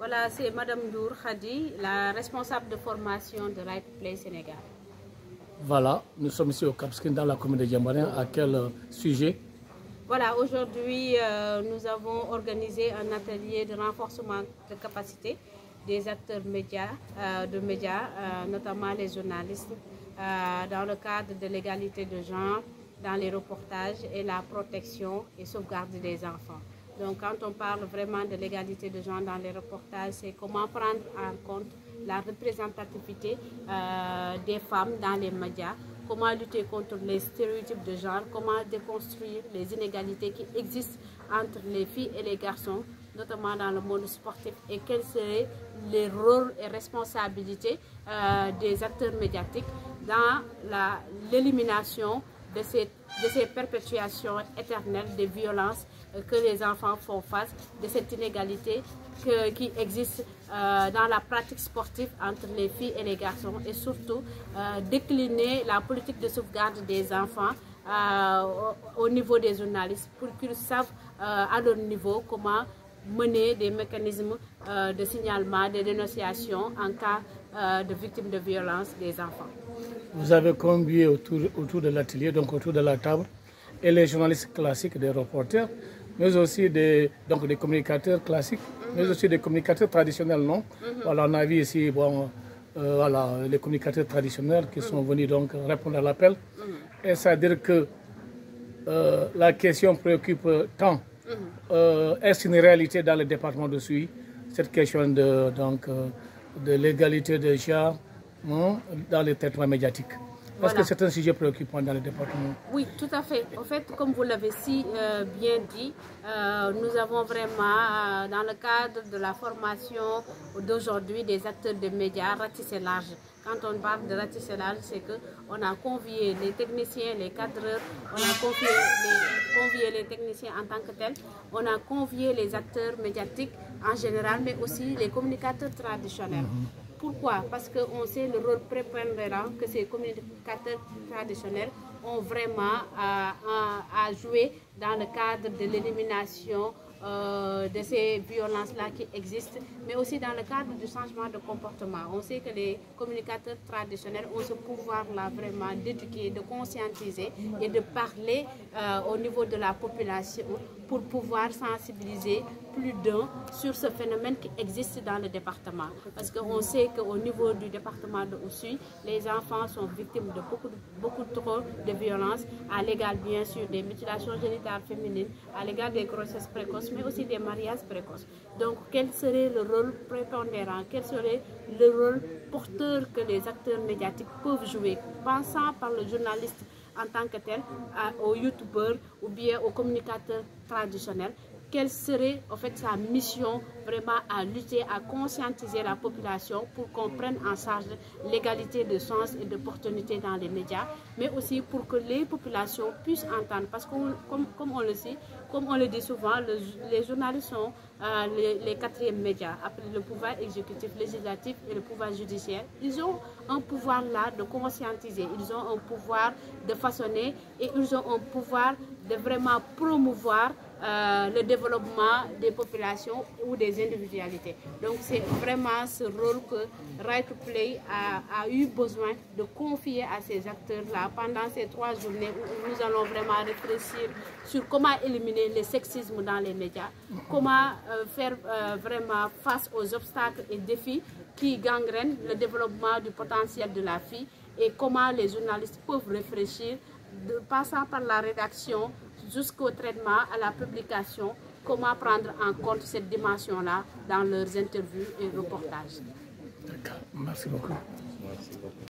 Voilà, c'est Madame Ndour Khadi, la responsable de formation de Right Play Sénégal. Voilà, nous sommes ici au Cap-Skirring dans la commune de Diambaréne. À quel sujet? Voilà, aujourd'hui, nous avons organisé un atelier de renforcement de capacité des acteurs médias, notamment les journalistes, dans le cadre de l'égalité de genre, dans les reportages et la protection et sauvegarde des enfants. Donc quand on parle vraiment de l'égalité de genre dans les reportages, c'est comment prendre en compte la représentativité des femmes dans les médias, comment lutter contre les stéréotypes de genre, comment déconstruire les inégalités qui existent entre les filles et les garçons, notamment dans le monde sportif, et quels seraient les rôles et responsabilités des acteurs médiatiques dans l'élimination de ces perpétuations éternelles de violences que les enfants font face, de cette inégalité qui existe dans la pratique sportive entre les filles et les garçons, et surtout décliner la politique de sauvegarde des enfants au niveau des journalistes pour qu'ils savent à leur niveau comment mener des mécanismes de signalement, de dénonciation en cas de victimes de violences des enfants. Vous avez convié autour de l'atelier, donc autour de la table, et les journalistes classiques, des reporters, mais aussi des communicateurs classiques, mais aussi des communicateurs traditionnels, non? Voilà, on a vu ici voilà, les communicateurs traditionnels qui sont venus donc répondre à l'appel. Et c'est-à-dire que la question préoccupe tant. Est-ce une réalité dans le département de Souy, cette question de l'égalité de genre dans les traitements médiatiques? Est-ce que c'est un sujet préoccupant dans le département? Oui, tout à fait. En fait, comme vous l'avez si bien dit, nous avons vraiment, dans le cadre de la formation d'aujourd'hui des acteurs de médias, ratissé large. Quand on parle de ratisser large, c'est qu'on a convié les techniciens, les cadreurs, on a convié les techniciens en tant que tels, on a convié les acteurs médiatiques en général, mais aussi les communicateurs traditionnels. Pourquoi? Parce qu'on sait le rôle prépondérant que ces communicateurs traditionnels ont vraiment à jouer dans le cadre de l'élimination de ces violences-là qui existent, mais aussi dans le cadre du changement de comportement. On sait que les communicateurs traditionnels ont ce pouvoir-là vraiment d'éduquer, de conscientiser et de parler au niveau de la population pour pouvoir sensibiliser plus d'un sur ce phénomène qui existe dans le département. Parce qu'on sait qu'au niveau du département de Oussouye, les enfants sont victimes de beaucoup trop de violences, à l'égard bien sûr des mutilations génitales féminines, à l'égard des grossesses précoces, mais aussi des mariages précoces. Donc quel serait le rôle prépondérant, quel serait le rôle porteur que les acteurs médiatiques peuvent jouer, pensant par le journaliste en tant que tel, aux youtubeurs ou bien aux communicateurs traditionnels? Quelle serait en fait sa mission vraiment à lutter, à conscientiser la population pour qu'on prenne en charge l'égalité de chance et d'opportunités dans les médias, mais aussi pour que les populations puissent entendre, parce que comme on le dit souvent, les journalistes sont les quatrièmes médias, après le pouvoir exécutif, législatif et le pouvoir judiciaire. Ils ont un pouvoir là de conscientiser, ils ont un pouvoir de façonner et ils ont un pouvoir de vraiment promouvoir le développement des populations ou des individualités. Donc c'est vraiment ce rôle que Right to Play a eu besoin de confier à ces acteurs-là pendant ces 3 journées où nous allons vraiment réfléchir sur comment éliminer le sexisme dans les médias, comment faire vraiment face aux obstacles et défis qui gangrènent le développement du potentiel de la fille, et comment les journalistes peuvent réfléchir, passant par la rédaction jusqu'au traitement, à la publication, comment prendre en compte cette dimension-là dans leurs interviews et reportages. D'accord, merci beaucoup.